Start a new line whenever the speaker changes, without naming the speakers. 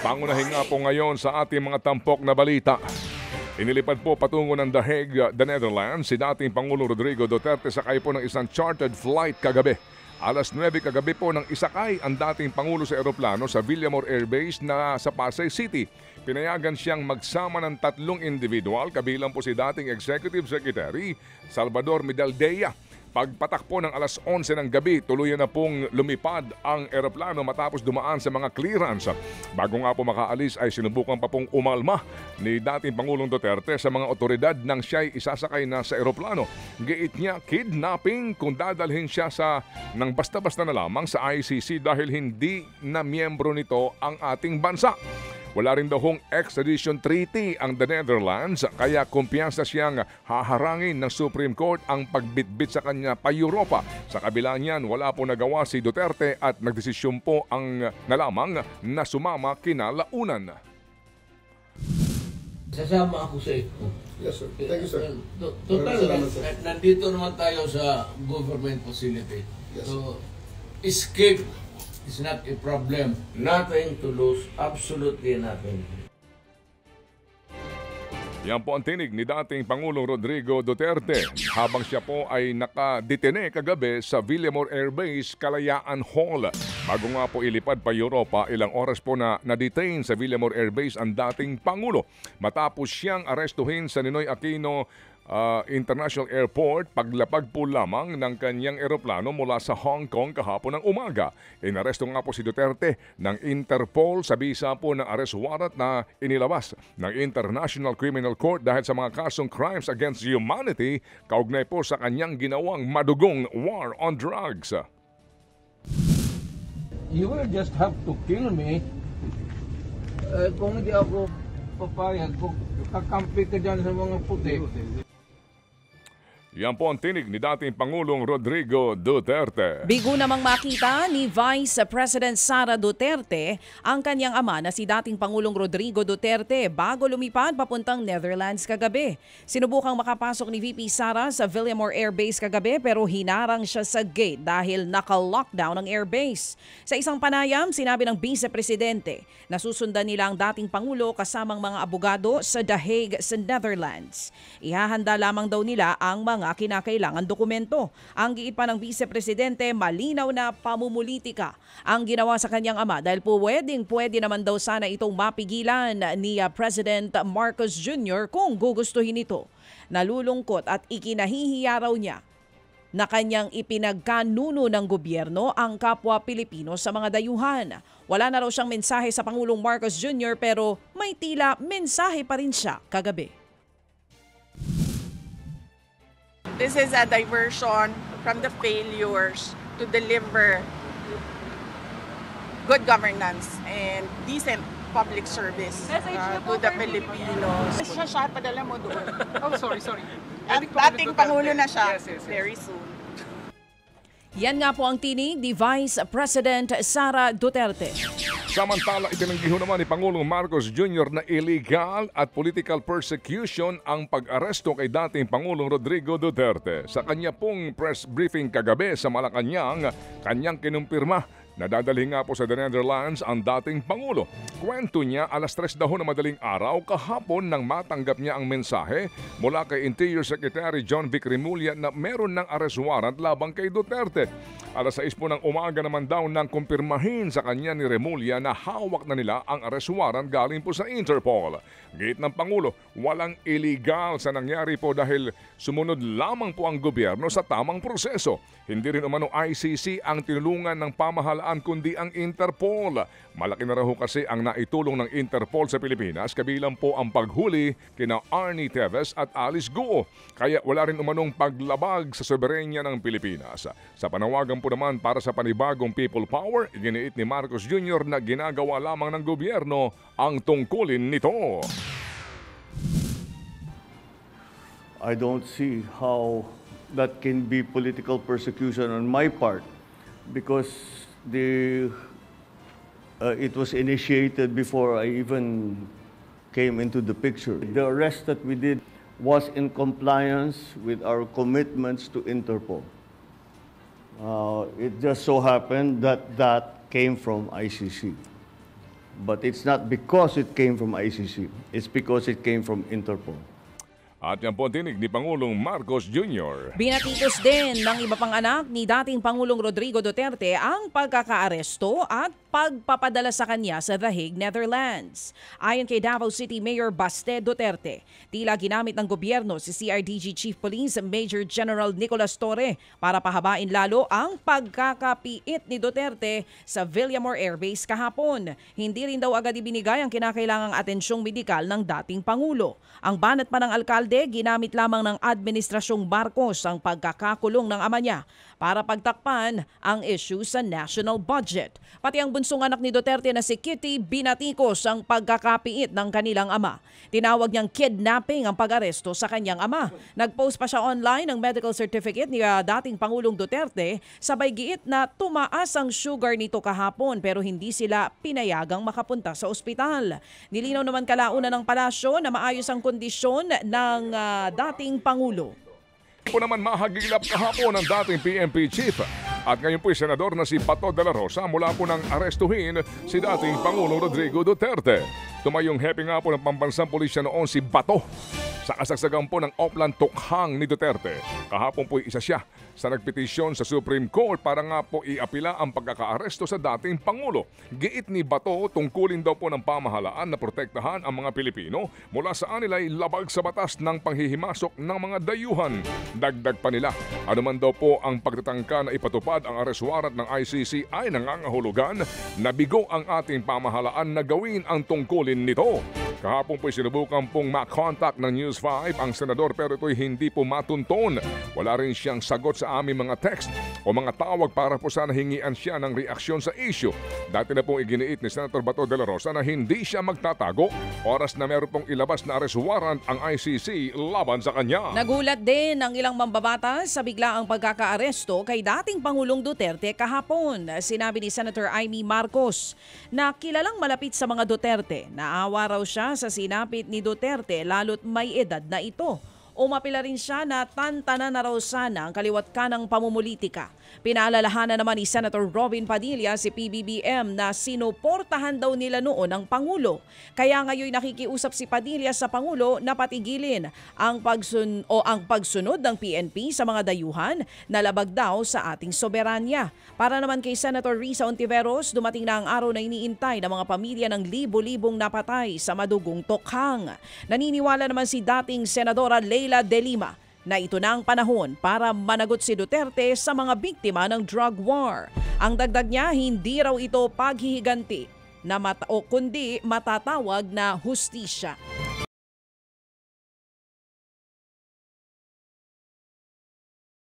Pangunahin nga po ngayon sa ating mga tampok na balita. Inilipad po patungo ng The Hague, the Netherlands, si dating Pangulong Rodrigo Duterte sakay po ng isang chartered flight kagabi. Alas 9 kagabi po nang isakay ang dating Pangulo sa eroplano sa Villamor Air Base na sa Pasay City. Pinayagan siyang magsama ng tatlong individual, kabilang po si dating Executive Secretary Salvador Medaldea. Pagpatak po ng alas 11 ng gabi, tuluyan na pong lumipad ang eroplano matapos dumaan sa mga clearance. Bago nga po makaalis ay sinubukan pa pong umalma ni dating Pangulong Duterte sa mga otoridad nang siya'y isasakay na sa eroplano. Giit niya kidnapping kung dadalhin siya ng basta-basta na lamang sa ICC dahil hindi na miyembro nito ang ating bansa. Wala rin daw hong extradition treaty ang the Netherlands kaya kumpiyansa siyang haharangin ng Supreme Court ang pagbitbit sa kanya pa Europa. Sa kabila niyan, wala po nagawa si Duterte at nagdesisyon po ang nalamang na sumama kinalaunan.
Sasama ako sa ito.
Yes, sir. Thank you, sir.
Total, nandito naman tayo sa government facility.
Yes.
So, escape is not a problem. Nothing to lose. Absolutely nothing.
Yan po ang tinig ni dating Pangulong Rodrigo Duterte habang siya po ay nakadetene kagabi sa Villamor Air Base, Kalayaan Hall. Bago nga po ilipad pa Europa, ilang oras po na na-detain sa Villamor Air Base ang dating Pangulo. Matapos siyang arestuhin sa Ninoy Aquino International Airport, paglapag po lamang ng kanyang eroplano mula sa Hong Kong kahapon ng umaga. Inaresto nga po si Duterte ng Interpol sa bisa po ng arrest warrant na inilabas ng International Criminal Court dahil sa mga kasong crimes against humanity kaugnay po sa kanyang ginawang madugong war on drugs.
You will just have to kill me. Kung hindi ako papayag, kung kakampi ka dyan sa mga puti.
Yan po ang tinig ni dating Pangulong Rodrigo Duterte.
Bigo namang makita ni Vice President Sara Duterte ang kanyang ama na si dating Pangulong Rodrigo Duterte bago lumipad papuntang Netherlands kagabi. Sinubukang makapasok ni VP Sara sa Villamor Air Base kagabi pero hinarang siya sa gate dahil naka-lockdown ang airbase. Sa isang panayam, sinabi ng Vice Presidente na susundan nila ang dating Pangulo kasamang mga abogado sa The Hague sa Netherlands. Ihahanda lamang daw nila ang mga kinakailangan dokumento. Ang giit pa ng Vice Presidente, malinaw na pamumulitika ang ginawa sa kanyang ama dahil po pwede naman daw sana itong mapigilan ni President Marcos Jr. kung gugustuhin ito. Nalulungkot at ikinahihiya raw niya na kanyang ipinagkanuno ng gobyerno ang kapwa Pilipino sa mga dayuhan. Wala na raw siyang mensahe sa Pangulong Marcos Jr. pero may tila mensahe pa rin siya kagabi.
This is a diversion from the failures to deliver good governance and decent public service to the Filipinos. Siya, padala mo doon.
Oh, sorry.
At dating Pangulo na siya very soon.
Yan nga po ang tinig ni Vice President Sara Duterte.
Samantala, itinanggiho naman ni Pangulong Marcos Jr. na illegal at political persecution ang pag-aresto kay dating Pangulong Rodrigo Duterte. Sa kanya pong press briefing kagabi sa Malacanang, kanyang kinumpirma na dadalhin nga po sa The Netherlands ang dating Pangulo. Kwento niya, alas 3 daw na madaling araw kahapon nang matanggap niya ang mensahe mula kay Interior Secretary John Vic Remulla na meron ng arrest warrant labang kay Duterte. Alas 6 po ng umaga naman daw nang kumpirmahin sa kanya ni Remulla na hawak na nila ang arrest warrant galing po sa Interpol. Gate ng Pangulo, walang illegal sa nangyari po dahil sumunod lamang po ang gobyerno sa tamang proseso. Hindi rin umano ICC ang tinulungan ng pamahalaan kundi ang Interpol. Malaki na raw kasi ang naitulong ng Interpol sa Pilipinas, kabilang po ang paghuli kina Arnie Teves at Alice Guo. Kaya wala rin umanong paglabag sa soberenya ng Pilipinas. Sa panawagan po naman para sa panibagong people power, iginiit ni Marcos Jr. na ginagawa lamang ng gobyerno ang tungkulin nito.
I don't see how that can be political persecution on my part because it was initiated before I even came into the picture. The arrest that we did was in compliance with our commitments to Interpol. It just so happened that that came from ICC. But it's not because it came from ICC. It's because it came from Interpol.
At yan po ang tinig ni Pangulong Marcos Jr.
Binatikos din ng iba pang anak ni dating Pangulong Rodrigo Duterte ang pagkakaaresto at pagpapadala sa kanya sa The Hague, Netherlands. Ayon kay Davao City Mayor Baste Duterte, tila ginamit ng gobyerno si CRDG Chief Police Major General Nicolas Torre para pahabain lalo ang pagkakapiit ni Duterte sa Villamor Air Base kahapon. Hindi rin daw agad ibinigay ang kinakailangang atensyong medikal ng dating Pangulo. Ang banat pa ng alkalde, ginamit lamang ng Administrasyong Marcos ang pagkakakulong ng ama niya para pagtakpan ang issue sa national budget. Pati ang bunsong anak ni Duterte na si Kitty binatikos ang pagkakapiit ng kanilang ama. Tinawag niyang kidnapping ang pag-aresto sa kanyang ama. Nag-post pa siya online ng medical certificate ni dating Pangulong Duterte, sabay giit na tumaas ang sugar nito kahapon pero hindi sila pinayagang makapunta sa ospital. Nilinaw naman kalauna ng palasyo na maayos ang kondisyon ng dating Pangulo.
Po naman mahagilap kahapon ng dating PNP Chief at ngayon po Senador na si Bato de la Rosa mula po nang arestuhin si dating Pangulong Rodrigo Duterte. Tumayong hepe nga po ng pambansang pulisya noon si Bato sa kasagsagan po ng Oplan Tukhang ni Duterte. Kahapon po isa siya sa nagpetisyon sa Supreme Court para nga po iapila ang pagkakaaresto sa dating Pangulo. Giit ni Bato, tungkulin daw po ng pamahalaan na protektahan ang mga Pilipino mula sa anilay labag sa batas ng panghihimasok ng mga dayuhan. Dagdag pa nila, anuman daw po ang pagtatangka na ipatupad ang arrest warrant ng ICC ay nangangahulugan na bigo ang ating pamahalaan na gawin ang tungkulin nito. Kahapon po'y sinubukan pong makontak ng News 5 ang senador pero ito'y hindi po matunton. Wala rin siyang sagot sa aming mga text o mga tawag para po sana hingian siya ng reaksyon sa issue. Dati na pong iginiit ni Senator Bato de la Rosa na hindi siya magtatago oras na meron pong ilabas na arrest warrant ang ICC laban sa kanya.
Nagulat din ang ilang mambabatas sa biglaang pagkakaaresto kay dating Pangulong Duterte kahapon. Sinabi ni Senator Amy Marcos na kilalang malapit sa mga Duterte. Naawa raw siya sa sinapit ni Duterte lalo't may edad na ito. Umapila rin siya na tantanan na raw sana ang kaliwat kanang pamumulitika. Pinaalalahanan naman ni Senator Robin Padilla si PBBM na sinuportahan daw nila noon ang Pangulo. Kaya ngayon nakikiusap si Padilla sa Pangulo na patigilin ang pagsunod ng PNP sa mga dayuhan na labag daw sa ating soberanya. Para naman kay Senator Risa Ontiveros, dumating na ang araw na iniintay ng mga pamilya ng libo-libong napatay sa madugong Tukhang. Naniniwala naman si dating Senadora Leila De Lima na ito na ang panahon para managot si Duterte sa mga biktima ng drug war. Ang dagdag niya, hindi raw ito paghihiganti kundi matatawag na hustisya.